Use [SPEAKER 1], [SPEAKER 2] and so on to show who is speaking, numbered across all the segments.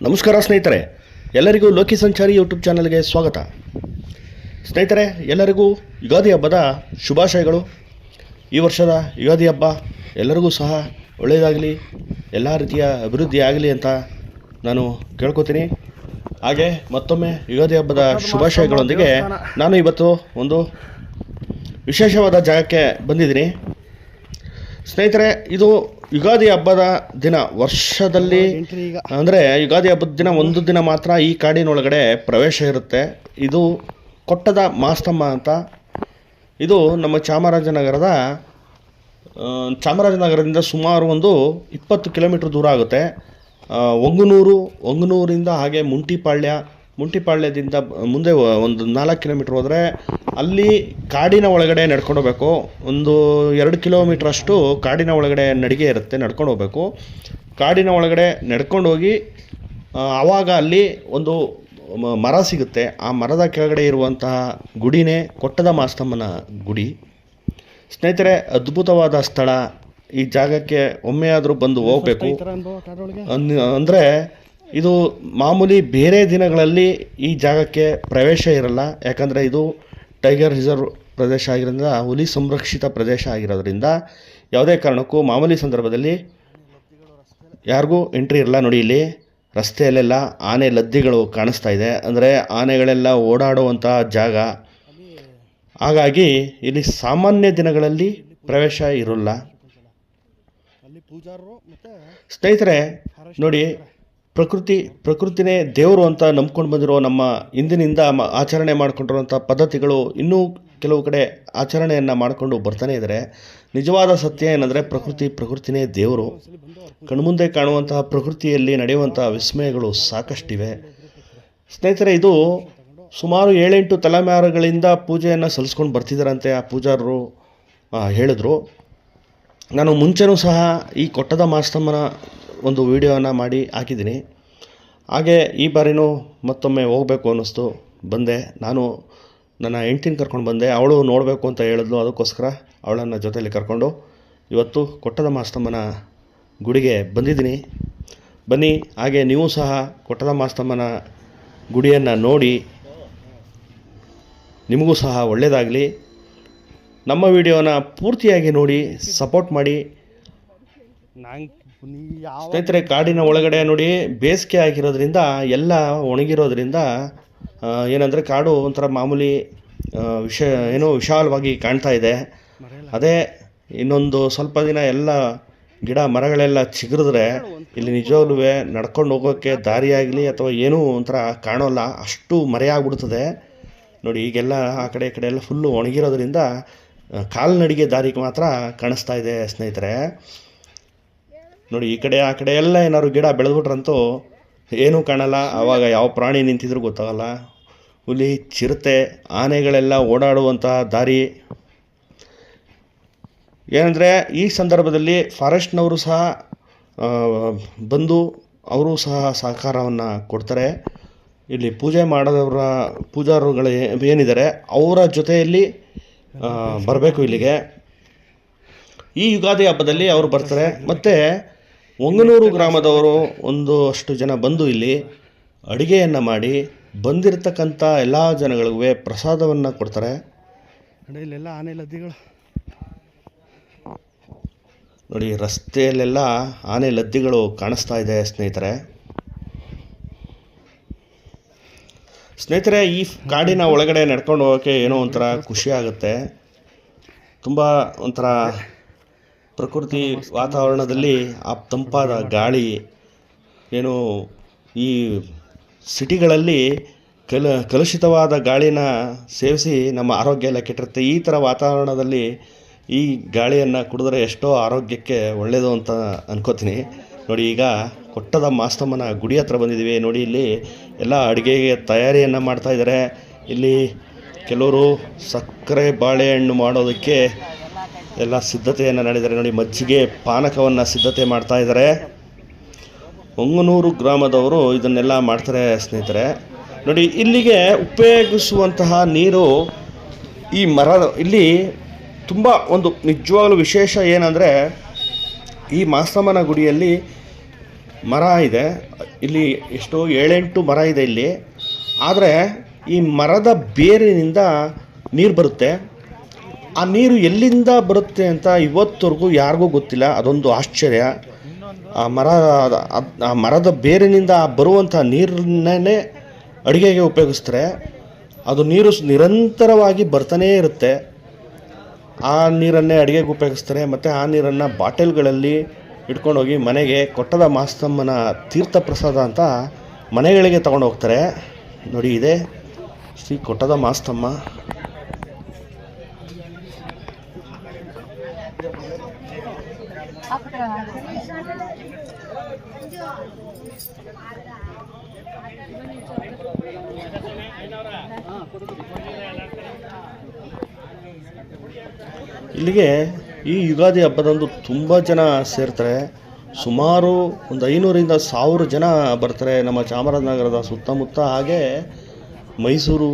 [SPEAKER 1] ನಮಸ್ಕಾರ ಸ್ನೇಹಿತರೆ, ಎಲ್ಲರಿಗೂ ಲೋಕಿ ಸಂಚಾರಿ ಯೂಟ್ಯೂಬ್ ಚಾನಲ್ಗೆ ಸ್ವಾಗತ. ಸ್ನೇಹಿತರೆ, ಎಲ್ಲರಿಗೂ ಯುಗಾದಿ ಹಬ್ಬದ ಶುಭಾಶಯಗಳು. ಈ ವರ್ಷದ ಯುಗಾದಿ ಹಬ್ಬ ಎಲ್ಲರಿಗೂ ಸಹ ಒಳ್ಳೆಯದಾಗಲಿ, ಎಲ್ಲ ರೀತಿಯ ಅಭಿವೃದ್ಧಿ ಆಗಲಿ ಅಂತ ನಾನು ಕೇಳ್ಕೊತೀನಿ. ಹಾಗೆ ಮತ್ತೊಮ್ಮೆ ಯುಗಾದಿ ಹಬ್ಬದ ಶುಭಾಶಯಗಳೊಂದಿಗೆ ನಾನು ಇವತ್ತು ಒಂದು ವಿಶೇಷವಾದ ಜಾಗಕ್ಕೆ ಬಂದಿದ್ದೀನಿ. ಸ್ನೇಹಿತರೆ, ಇದು ಯುಗಾದಿ ಹಬ್ಬದ ದಿನ, ವರ್ಷದಲ್ಲಿ ಅಂದರೆ ಯುಗಾದಿ ಹಬ್ಬದ ದಿನ ಒಂದು ದಿನ ಮಾತ್ರ ಈ ಕಾಡಿನೊಳಗಡೆ ಪ್ರವೇಶ ಇರುತ್ತೆ. ಇದು ಕೊಟ್ಟದ ಮಾಸ್ತಮ್ಮ ಅಂತ. ಇದು ನಮ್ಮ ಚಾಮರಾಜನಗರದಿಂದ ಸುಮಾರು ಒಂದು 20 ಕಿಲೋಮೀಟ್ರ್ ದೂರ ಆಗುತ್ತೆ. ಒಂಗನೂರಿಂದ ಹಾಗೆ ಮುಂಟಿಪಾಳ್ಯದಿಂದ ಮುಂದೆ ಒಂದು 4 ಕಿಲೋಮೀಟ್ರ್ ಹೋದರೆ ಅಲ್ಲಿ ಕಾಡಿನ ಒಳಗಡೆ ನಡ್ಕೊಂಡು ಹೋಗ್ಬೇಕು. ಒಂದು 2 ಕಿಲೋಮೀಟ್ರ್ ಅಷ್ಟು ಕಾಡಿನ ಒಳಗಡೆ ನಡಿಗೆ ಇರುತ್ತೆ, ನಡ್ಕೊಂಡು ಹೋಗ್ಬೇಕು. ಕಾಡಿನ ಒಳಗಡೆ ನಡ್ಕೊಂಡು ಹೋಗಿ ಆವಾಗ ಅಲ್ಲಿ ಒಂದು ಮರ ಸಿಗುತ್ತೆ. ಆ ಮರದ ಕೆಳಗಡೆ ಇರುವಂತಹ ಗುಡಿನೇ ಕೊಟ್ಟದ ಮಾಸ್ತಮ್ಮನ ಗುಡಿ. ಸ್ನೇಹಿತರೆ, ಅದ್ಭುತವಾದ ಸ್ಥಳ. ಈ ಜಾಗಕ್ಕೆ ಒಮ್ಮೆಯಾದರೂ ಬಂದು ಹೋಗಬೇಕು. ಅಂದರೆ ಇದು ಮಾಮೂಲಿ ಬೇರೆ ದಿನಗಳಲ್ಲಿ ಈ ಜಾಗಕ್ಕೆ ಪ್ರವೇಶ ಇರಲ್ಲ. ಯಾಕಂದರೆ ಇದು ಟೈಗರ್ ರಿಸರ್ವ್ ಪ್ರದೇಶ ಆಗಿರೋದ್ರಿಂದ, ಹುಲಿ ಸಂರಕ್ಷಿತ ಪ್ರದೇಶ ಆಗಿರೋದ್ರಿಂದ ಯಾವುದೇ ಕಾರಣಕ್ಕೂ ಮಾಮೂಲಿ ಸಂದರ್ಭದಲ್ಲಿ ಯಾರಿಗೂ ಎಂಟ್ರಿ ಇರಲ್ಲ. ನೋಡಿ, ಇಲ್ಲಿ ರಸ್ತೆಯಲ್ಲೆಲ್ಲ ಆನೆ ಲದ್ದಿಗಳು ಕಾಣಿಸ್ತಾ ಇದೆ. ಅಂದರೆ ಆನೆಗಳೆಲ್ಲ ಓಡಾಡುವಂಥ ಜಾಗ. ಹಾಗಾಗಿ ಇಲ್ಲಿ ಸಾಮಾನ್ಯ ದಿನಗಳಲ್ಲಿ ಪ್ರವೇಶ ಇರೋಲ್ಲ. ಸ್ನೇಹಿತರೆ ನೋಡಿ, ಪ್ರಕೃತಿನೇ ದೇವರು ಅಂತ ನಂಬ್ಕೊಂಡು ಬಂದಿರೋ ನಮ್ಮ ಹಿಂದಿನಿಂದ ಆಚರಣೆ ಮಾಡಿಕೊಂಡಿರುವಂಥ ಪದ್ಧತಿಗಳು ಇನ್ನೂ ಕೆಲವು ಕಡೆ ಆಚರಣೆಯನ್ನು ಮಾಡಿಕೊಂಡು ಬರ್ತಾನೆ ಇದ್ದಾರೆ. ನಿಜವಾದ ಸತ್ಯ ಏನಂದರೆ ಪ್ರಕೃತಿನೇ ದೇವರು. ಕಣ್ಮುಂದೆ ಕಾಣುವಂತಹ ಪ್ರಕೃತಿಯಲ್ಲಿ ನಡೆಯುವಂಥ ವಿಸ್ಮಯಗಳು ಸಾಕಷ್ಟಿವೆ. ಸ್ನೇಹಿತರೆ, ಇದು ಸುಮಾರು 7-8 ತಲೆಮಾರುಗಳಿಂದ ಪೂಜೆಯನ್ನು ಸಲ್ಲಿಸ್ಕೊಂಡು ಬರ್ತಿದ್ದಾರಂತೆ ಆ ಪೂಜಾರರು ಹೇಳಿದ್ರು. ನಾನು ಮುಂಚೆನೂ ಸಹ ಈ ಕೊಟ್ಟದ ಮಾಸ್ತಮ್ಮನ ಒಂದು ವಿಡಿಯೋನ ಮಾಡಿ ಹಾಕಿದ್ದೀನಿ. ಹಾಗೆ ಈ ಬಾರಿನೂ ಮತ್ತೊಮ್ಮೆ ಹೋಗಬೇಕು ಅನ್ನಿಸ್ತು, ಬಂದೆ. ನಾನು ನನ್ನ ಹೆಂಡ್ತಿನ ಕರ್ಕೊಂಡು ಬಂದೆ. ಅವಳು ನೋಡಬೇಕು ಅಂತ ಹೇಳಿದ್ಲು, ಅದಕ್ಕೋಸ್ಕರ ಅವಳನ್ನು ಜೊತೆಯಲ್ಲಿ ಕರ್ಕೊಂಡು ಇವತ್ತು ಕೊಟ್ಟದ ಮಾಸ್ತಮ್ಮನ ಗುಡಿಗೆ ಬಂದಿದ್ದೀನಿ. ಬನ್ನಿ, ಹಾಗೆ ನೀವು ಸಹ ಕೊಟ್ಟದ ಮಾಸ್ತಮ್ಮನ ಗುಡಿಯನ್ನು ನೋಡಿ ನಿಮಗೂ ಸಹ ಒಳ್ಳೆಯದಾಗಲಿ. ನಮ್ಮ ವಿಡಿಯೋನ ಪೂರ್ತಿಯಾಗಿ ನೋಡಿ ಸಪೋರ್ಟ್ ಮಾಡಿ. ಸ್ನೇಹಿತರೆ, ಕಾಡಿನ ಒಳಗಡೆ ನೋಡಿ, ಬೇಸಿಗೆ ಆಗಿರೋದ್ರಿಂದ ಎಲ್ಲ ಒಣಗಿರೋದ್ರಿಂದ ಏನಂದರೆ ಕಾಡು ಒಂಥರ ಮಾಮೂಲಿ ವಿಶಾಲವಾಗಿ ಕಾಣ್ತಾ ಇದೆ. ಅದೇ ಇನ್ನೊಂದು ಸ್ವಲ್ಪ ದಿನ ಎಲ್ಲ ಗಿಡ ಮರಗಳೆಲ್ಲ ಚಿಗುರಿದ್ರೆ ಇಲ್ಲಿ ನಿಜವಾಗ್ಲೂ ನಡ್ಕೊಂಡು ಹೋಗೋಕ್ಕೆ ದಾರಿಯಾಗಲಿ ಅಥವಾ ಏನೂ ಒಂಥರ ಕಾಣೋಲ್ಲ, ಅಷ್ಟು ಮರೆಯಾಗ್ಬಿಡ್ತದೆ. ನೋಡಿ, ಈಗೆಲ್ಲ ಆ ಕಡೆ ಈ ಕಡೆ ಎಲ್ಲ ಫುಲ್ಲು ಒಣಗಿರೋದ್ರಿಂದ ಕಾಲ್ನಡಿಗೆ ದಾರಿಗೆ ಮಾತ್ರ ಕಾಣಿಸ್ತಾ ಇದೆ. ಸ್ನೇಹಿತರೆ ನೋಡಿ, ಈ ಕಡೆ ಆ ಕಡೆ ಎಲ್ಲ ಏನಾದ್ರು ಗಿಡ ಬೆಳೆದ್ಬಿಟ್ರಂತೂ ಏನೂ ಕಾಣಲ್ಲ. ಆವಾಗ ಯಾವ ಪ್ರಾಣಿ ನಿಂತಿದ್ರೂ ಗೊತ್ತಾಗಲ್ಲ. ಹುಲಿ, ಚಿರತೆ, ಆನೆಗಳೆಲ್ಲ ಓಡಾಡುವಂತಹ ದಾರಿ. ಏನಂದರೆ ಈ ಸಂದರ್ಭದಲ್ಲಿ ಫಾರೆಸ್ಟ್ನವರು ಸಹ ಬಂದು ಅವರು ಸಹ ಸಹಕಾರವನ್ನು ಕೊಡ್ತಾರೆ. ಇಲ್ಲಿ ಪೂಜೆ ಪೂಜಾರುಗಳು ಏನಿದ್ದಾರೆ ಅವರ ಜೊತೆಯಲ್ಲಿ ಬರಬೇಕು ಇಲ್ಲಿಗೆ. ಈ ಯುಗಾದಿ ಹಬ್ಬದಲ್ಲಿ ಅವರು ಬರ್ತಾರೆ. ಮತ್ತು ಒಂಗನೂರು ಗ್ರಾಮದವರು ಒಂದಷ್ಟು ಜನ ಬಂದು ಇಲ್ಲಿ ಅಡುಗೆಯನ್ನು ಮಾಡಿ ಬಂದಿರತಕ್ಕಂಥ ಎಲ್ಲ ಜನಗಳಿಗೂ ಪ್ರಸಾದವನ್ನು ಕೊಡ್ತಾರೆ. ಇಲ್ಲೆಲ್ಲ ಆನೆ ಲದ್ದಿಗಳು ನೋಡಿ, ರಸ್ತೆಯಲ್ಲೆಲ್ಲ ಆನೆ ಲದ್ದಿಗಳು ಕಾಣಿಸ್ತಾ ಇದೆ. ಸ್ನೇಹಿತರೆ, ಈ ಕಾಡಿನ ಒಳಗಡೆ ನಡ್ಕೊಂಡು ಹೋಗೋಕ್ಕೆ ಏನೋ ಒಂಥರ ಖುಷಿ ಆಗುತ್ತೆ. ತುಂಬ ಒಂಥರ ಪ್ರಕೃತಿ ವಾತಾವರಣದಲ್ಲಿ ಆ ತಂಪಾದ ಗಾಳಿ. ಏನು ಈ ಸಿಟಿಗಳಲ್ಲಿ ಕಲುಷಿತವಾದ ಗಾಳಿನ ಸೇವಿಸಿ ನಮ್ಮ ಆರೋಗ್ಯ ಎಲ್ಲ ಕೆಟ್ಟಿರುತ್ತೆ. ಈ ಥರ ವಾತಾವರಣದಲ್ಲಿ ಈ ಗಾಳಿಯನ್ನು ಕುಡಿದ್ರೆ ಎಷ್ಟೋ ಆರೋಗ್ಯಕ್ಕೆ ಒಳ್ಳೆಯದು ಅಂತ ಅನ್ಕೋತೀನಿ. ನೋಡಿ, ಈಗ ಕೊಟ್ಟದ ಮಾಸ್ತಮ್ಮನ ಗುಡಿ ಹತ್ರ ಬಂದಿದ್ದೀವಿ. ನೋಡಿ, ಇಲ್ಲಿ ಎಲ್ಲ ಅಡುಗೆಗೆ ತಯಾರಿಯನ್ನು ಮಾಡ್ತಾಯಿದ್ದಾರೆ. ಇಲ್ಲಿ ಕೆಲವರು ಸಕ್ಕರೆ ಬಾಳೆಹಣ್ಣು ಮಾಡೋದಕ್ಕೆ ಎಲ್ಲ ಸಿದ್ಧತೆಯನ್ನು ನಡೆದಿದ್ದಾರೆ. ನೋಡಿ, ಮಜ್ಜಿಗೆ ಪಾನಕವನ್ನು ಸಿದ್ಧತೆ ಮಾಡ್ತಾಯಿದ್ದಾರೆ. ಒಂಗನೂರು ಗ್ರಾಮದವರು ಇದನ್ನೆಲ್ಲ ಮಾಡ್ತಾರೆ. ಸ್ನೇಹಿತರೆ ನೋಡಿ, ಇಲ್ಲಿಗೆ ಉಪಯೋಗಿಸುವಂತಹ ನೀರು ಈ ಇಲ್ಲಿ ತುಂಬ ಒಂದು ನಿಜವಾಗಲೂ ವಿಶೇಷ ಏನಂದರೆ, ಈ ಮಾಸ್ತಮ್ಮನ ಗುಡಿಯಲ್ಲಿ ಮರ ಇದೆ ಇಲ್ಲಿ, ಎಷ್ಟೋ 7-8 ಮರ ಇದೆ ಇಲ್ಲಿ. ಆದರೆ ಈ ಮರದ ಬೇರಿನಿಂದ ನೀರು ಬರುತ್ತೆ. ಆ ನೀರು ಎಲ್ಲಿಂದ ಬರುತ್ತೆ ಅಂತ ಇವತ್ತವರೆಗೂ ಯಾರಿಗೂ ಗೊತ್ತಿಲ್ಲ. ಅದೊಂದು ಆಶ್ಚರ್ಯ. ಆ ಮರದ ಬೇರಿನಿಂದ ಬರುವಂಥ ನೀರನ್ನೇ ಅಡುಗೆಗೆ ಉಪಯೋಗಿಸ್ತಾರೆ. ಅದು ನೀರು ನಿರಂತರವಾಗಿ ಬರ್ತಾನೇ ಇರುತ್ತೆ. ಆ ನೀರನ್ನೇ ಅಡುಗೆಗೆ ಉಪಯೋಗಿಸ್ತಾರೆ. ಮತ್ತು ಆ ನೀರನ್ನು ಬಾಟಲ್ಗಳಲ್ಲಿ ಇಟ್ಕೊಂಡೋಗಿ ಮನೆಗೆ ಕೊಟ್ಟದ ಮಾಸ್ತಮ್ಮನ ತೀರ್ಥ ಪ್ರಸಾದ ಅಂತ ಮನೆಗಳಿಗೆ ತಗೊಂಡು ಹೋಗ್ತಾರೆ. ನೋಡಿ, ಇದೆ ಶ್ರೀ ಕೊಟ್ಟದ ಮಾಸ್ತಮ್ಮ. ಇಲ್ಲಿಗೆ ಈ ಯುಗಾದಿ ಹಬ್ಬದಂದು ತುಂಬ ಜನ ಸೇರ್ತಾರೆ. ಸುಮಾರು ಒಂದು 500ರಿಂದ 1000 ಜನ ಬರ್ತಾರೆ ನಮ್ಮ ಚಾಮರಾಜನಗರದ ಸುತ್ತಮುತ್ತ. ಹಾಗೆ ಮೈಸೂರು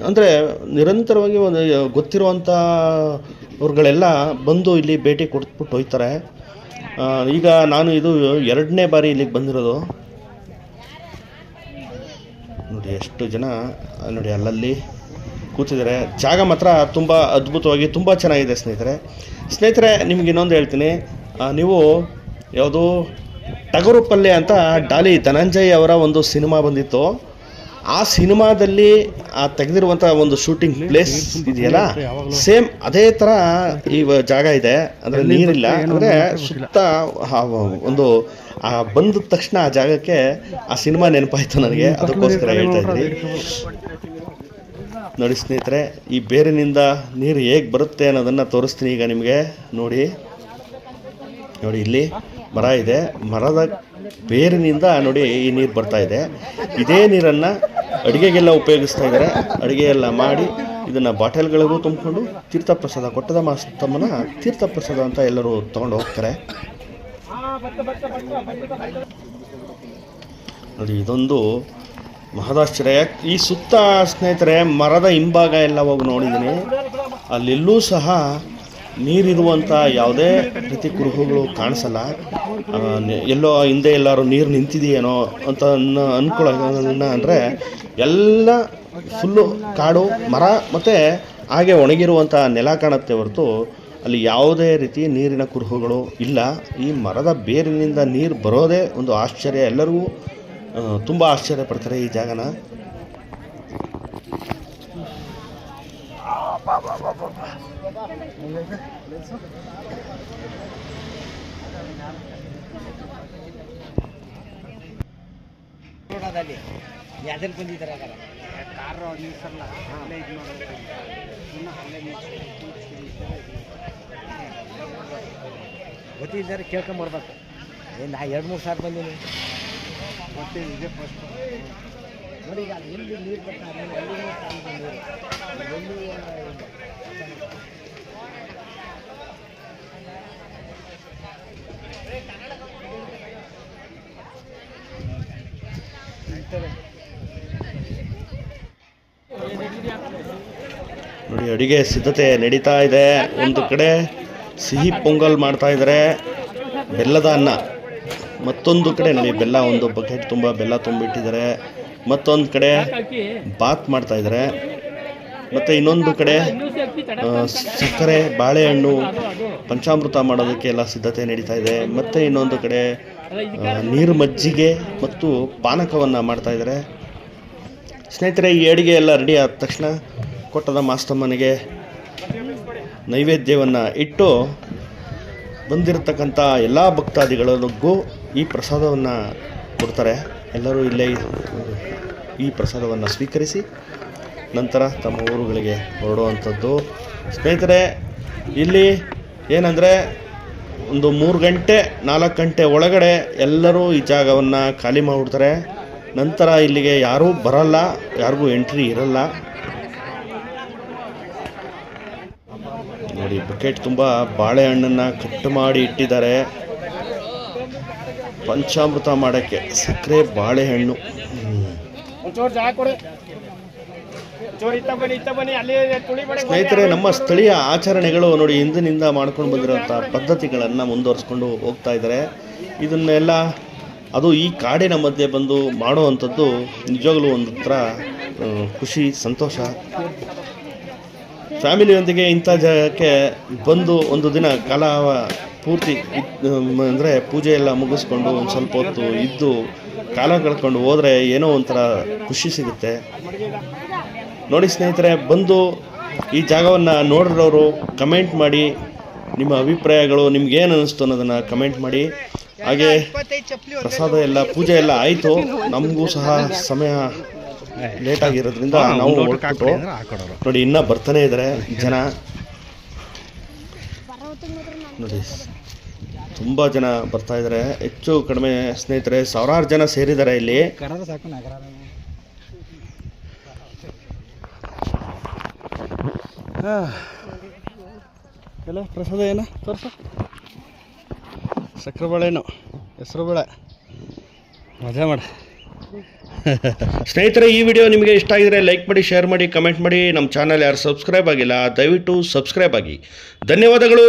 [SPEAKER 1] ಅಂದರೆ ನಿರಂತರವಾಗಿ ಒಂದು ಗೊತ್ತಿರುವಂಥ ಅವ್ರುಗಳೆಲ್ಲ ಬಂದು ಇಲ್ಲಿ ಭೇಟಿ ಕೊಟ್ಬಿಟ್ಟು ಹೋಗ್ತಾರೆ. ಈಗ ನಾನು ಇದು 2ನೇ ಬಾರಿ ಇಲ್ಲಿಗೆ ಬಂದಿರೋದು. ನೋಡಿ ಎಷ್ಟು ಜನ ನೋಡಿ ಅಲ್ಲಲ್ಲಿ ಕೂತಿದ್ದಾರೆ. ಜಾಗ ಮಾತ್ರ ತುಂಬ ಅದ್ಭುತವಾಗಿ ತುಂಬ ಚೆನ್ನಾಗಿದೆ ಸ್ನೇಹಿತರೆ. ನಿಮ್ಗೆ ಇನ್ನೊಂದು ಹೇಳ್ತೀನಿ, ನೀವು ಯಾವುದು ಟಗರು ಪಲ್ಯ ಅಂತ ಡಾಲಿ ಧನಂಜಯ್ ಅವರ ಒಂದು ಸಿನಿಮಾ ಬಂದಿತ್ತು. ಆ ಸಿನಿಮಾದಲ್ಲಿ ತೆಗೆದಿರುವಂಥ ಒಂದು ಶೂಟಿಂಗ್ ಪ್ಲೇಸ್ ಇದೆಯಲ್ಲ, ಸೇಮ್ ಅದೇ ಥರ ಈ ಜಾಗ ಇದೆ. ಅಂದರೆ ನೀರಿಲ್ಲ, ಅಂದರೆ ಸುತ್ತ ಒಂದು ಬಂದ ತಕ್ಷಣ ಆ ಜಾಗಕ್ಕೆ ಆ ಸಿನಿಮಾ ನೆನಪಾಯಿತು ನನಗೆ. ಅದಕ್ಕೋಸ್ಕರ ಹೇಳ್ತಾ ಇದ್ರಿ. ನೋಡಿ ಸ್ನೇಹಿತರೆ, ಈ ಬೇರಿನಿಂದ ನೀರು ಹೇಗೆ ಬರುತ್ತೆ ಅನ್ನೋದನ್ನು ತೋರಿಸ್ತೀನಿ ಈಗ ನಿಮಗೆ. ನೋಡಿ ಇಲ್ಲಿ ಮರ ಇದೆ. ಮರದ ಬೇರಿನಿಂದ ನೋಡಿ ಈ ನೀರು ಬರ್ತಾ ಇದೆ. ಇದೇ ನೀರನ್ನು ಅಡುಗೆಗೆಲ್ಲ ಉಪಯೋಗಿಸ್ತಾ ಇದ್ದಾರೆ. ಅಡುಗೆ ಎಲ್ಲ ಮಾಡಿ ಇದನ್ನು ಬಾಟಲ್ಗಳಿಗೂ ತುಂಬಿಕೊಂಡು ತೀರ್ಥಪ್ರಸಾದ, ಕೊಟ್ಟದ ಮಾಸ್ತಮ್ಮನ ತೀರ್ಥಪ್ರಸಾದ ಅಂತ ಎಲ್ಲರೂ ತೊಗೊಂಡು ಹೋಗ್ತಾರೆ. ನೋಡಿ, ಇದೊಂದು ಮಹದಾಶ್ಚರ್ಯ. ಈ ಸುತ್ತ ಸ್ನೇಹಿತರೆ ಮರದ ಹಿಂಭಾಗ ಎಲ್ಲ ಹೋಗಿ ನೋಡಿದ್ದೀನಿ. ಅಲ್ಲೆಲ್ಲೂ ಸಹ ನೀರಿರುವಂಥ ಯಾವುದೇ ರೀತಿ ಕುರುಹುಗಳು ಕಾಣಿಸಲ್ಲ. ಎಲ್ಲೋ ಹಿಂದೆ ಎಲ್ಲರೂ ನೀರು ನಿಂತಿದೆಯೇನೋ ಅಂತ ಅಂದ್ಕೊಳ್ಳೋಣ. ಅಂದರೆ ಎಲ್ಲ ಫುಲ್ಲು ಕಾಡು, ಮರ ಮತ್ತು ಹಾಗೆ ಒಣಗಿರುವಂಥ ನೆಲ ಕಾಣುತ್ತೆ ಹೊರತು ಅಲ್ಲಿ ಯಾವುದೇ ರೀತಿ ನೀರಿನ ಕುರುಹುಗಳು ಇಲ್ಲ. ಈ ಮರದ ಬೇರಿನಿಂದ ನೀರು ಬರೋದೇ ಒಂದು ಆಶ್ಚರ್ಯ. ಎಲ್ಲರಿಗೂ ತುಂಬ ಆಶ್ಚರ್ಯ ಪಡ್ತಾರೆ ಈ ಜಾಗನ.
[SPEAKER 2] ಗೊತ್ತಿದ್ದಾರೆ, ಕೇಳ್ಕೊಂಬರ್ಬೇಕು. ಏನು 2-3 ಸಾರಿ ಬಂದೀನಿ. ಮತ್ತೆ ಇದೆ ಫಸ್ಟ್ ನೋಡಿ. ಈಗ ಎಲ್ಲಿ ನೀರು ಬರ್ತಾರೆ,
[SPEAKER 1] ನೋಡಿ ಅಡುಗೆ ಸಿದ್ಧತೆ ನಡೀತಾ ಇದೆ. ಒಂದು ಕಡೆ ಸಿಹಿ ಪೊಂಗಲ್ ಮಾಡ್ತಾ ಇದ್ದಾರೆ, ಬೆಲ್ಲದ ಅನ್ನ. ಮತ್ತೊಂದು ಕಡೆ ನೋಡಿ ಬೆಲ್ಲ, ಒಂದು ಬಕೆಟ್ ತುಂಬ ಬೆಲ್ಲ ತುಂಬಿಟ್ಟಿದ್ದಾರೆ. ಮತ್ತೊಂದು ಕಡೆ ಬಾತ್ ಮಾಡ್ತಾ ಇದ್ದಾರೆ. ಮತ್ತು ಇನ್ನೊಂದು ಕಡೆ ಸಕ್ಕರೆ, ಬಾಳೆಹಣ್ಣು, ಪಂಚಾಮೃತ ಮಾಡೋದಕ್ಕೆ ಎಲ್ಲ ಸಿದ್ಧತೆ ನಡೀತಾ ಇದೆ. ಮತ್ತು ಇನ್ನೊಂದು ಕಡೆ ನೀರು ಮಜ್ಜಿಗೆ ಮತ್ತು ಪಾನಕವನ್ನು ಮಾಡ್ತಾ ಇದ್ದಾರೆ. ಸ್ನೇಹಿತರೆ, ಈ ಅಡುಗೆ ಎಲ್ಲ ರೆಡಿ ಆದ ತಕ್ಷಣ ಕೊಟ್ಟದ ಮಾಸ್ತಮ್ಮನಿಗೆ ನೈವೇದ್ಯವನ್ನು ಇಟ್ಟು ಬಂದಿರತಕ್ಕಂಥ ಎಲ್ಲ ಭಕ್ತಾದಿಗಳಿಗೂ ಈ ಪ್ರಸಾದವನ್ನು ಕೊಡ್ತಾರೆ. ಎಲ್ಲರೂ ಇಲ್ಲೇ ಈ ಪ್ರಸಾದವನ್ನು ಸ್ವೀಕರಿಸಿ ನಂತರ ತಮ್ಮ ಊರುಗಳಿಗೆ ಹೊರಡುವಂಥದ್ದು. ಸ್ನೇಹಿತರೆ, ಇಲ್ಲಿ ಏನಂದರೆ ಒಂದು 3 ಗಂಟೆ 4 ಗಂಟೆ ಒಳಗಡೆ ಎಲ್ಲರೂ ಈ ಜಾಗವನ್ನು ಖಾಲಿ ಮಾಡಿಬಿಡ್ತಾರೆ. ನಂತರ ಇಲ್ಲಿಗೆ ಯಾರೂ ಬರಲ್ಲ, ಯಾರಿಗೂ ಎಂಟ್ರಿ ಇರಲ್ಲ. ನೋಡಿ, ಬಕೆಟ್ ತುಂಬ ಬಾಳೆಹಣ್ಣನ್ನು ಕಟ್ ಮಾಡಿ ಇಟ್ಟಿದ್ದಾರೆ. ಪಂಚಾಮೃತ ಮಾಡೋಕ್ಕೆ ಸಕ್ಕರೆ, ಬಾಳೆಹಣ್ಣು. ಸ್ನೇಹಿತರೆ, ನಮ್ಮ ಸ್ಥಳೀಯ ಆಚರಣೆಗಳು ನೋಡಿ ಹಿಂದಿನಿಂದ ಮಾಡ್ಕೊಂಡು ಬಂದಿರೋಂಥ ಪದ್ಧತಿಗಳನ್ನು ಮುಂದುವರಿಸ್ಕೊಂಡು ಹೋಗ್ತಾ ಇದ್ದಾರೆ. ಇದನ್ನೆಲ್ಲ ಅದು ಈ ಕಾಡಿನ ಮಧ್ಯೆ ಬಂದು ಮಾಡುವಂಥದ್ದು ನಿಜವಾಗ್ಲೂ ಒಂದು ಥರ ಖುಷಿ, ಸಂತೋಷ. ಫ್ಯಾಮಿಲಿಯೊಂದಿಗೆ ಇಂಥ ಜಾಗಕ್ಕೆ ಬಂದು ಒಂದು ದಿನ ಕಾಲ ಪೂರ್ತಿ ಅಂದರೆ ಪೂಜೆ ಎಲ್ಲ ಮುಗಿಸ್ಕೊಂಡು ಒಂದು ಸ್ವಲ್ಪ ಹೊತ್ತು ಇದ್ದು ಕಾಲ ಕಳ್ಕೊಂಡು ಹೋದರೆ ಏನೋ ಒಂಥರ ಖುಷಿ ಸಿಗುತ್ತೆ. ನೋಡಿ ಸ್ನೇಹಿತರೆ, ಬಂದು ಈ ಜಾಗವನ್ನು ನೋಡಿರೋರು ಕಮೆಂಟ್ ಮಾಡಿ, ನಿಮ್ಮ ಅಭಿಪ್ರಾಯಗಳು ನಿಮ್ಗೇನು ಅನ್ನಿಸ್ತು ಅನ್ನೋದನ್ನು ಕಮೆಂಟ್ ಮಾಡಿ. ಹಾಗೆ ಪ್ರಸಾದ ಎಲ್ಲ ಪೂಜೆ ಎಲ್ಲ ಆಯಿತು, ನಮಗೂ ಸಹ ಸಮಯ ಲೇಟಾಗಿರೋದ್ರಿಂದ ನಾವು ಹೊರಟ್ಬಿಟ್ಟು ನೋಡಿ ಇನ್ನೂ ಬರ್ತಾನೆ ಇದ್ದಾರೆ ಜನ. ನೋಡಿ ತುಂಬ ಜನ ಬರ್ತಾ ಇದ್ದಾರೆ, ಹೆಚ್ಚು ಕಡಿಮೆ ಸ್ನೇಹಿತರೆ ಸಾವಿರಾರು ಜನ ಸೇರಿದ್ದಾರೆ ಇಲ್ಲಿ. ಎಲ್ಲ ಪ್ರಸಾದ ಏನು ತೋರಿಸು, ಸಕ್ಕರೆ ಬೇಳೆನು, ಹೆಸರು ಬೇಳೆ, ಮಜಾ ಮಾಡಿ. ಸ್ನೇಹಿತರೆ, ಈ ವಿಡಿಯೋ ನಿಮಗೆ ಇಷ್ಟ ಆಗಿದ್ರೆ ಲೈಕ್ ಮಾಡಿ, ಶೇರ್ ಮಾಡಿ, ಕಮೆಂಟ್ ಮಾಡಿ. ನಮ್ಮ ಚಾನಲ್ ಯಾರು ಸಬ್ಸ್ಕ್ರೈಬ್ ಆಗಿಲ್ಲ ದಯವಿಟ್ಟು ಸಬ್ಸ್ಕ್ರೈಬ್ ಆಗಿ. ಧನ್ಯವಾದಗಳು.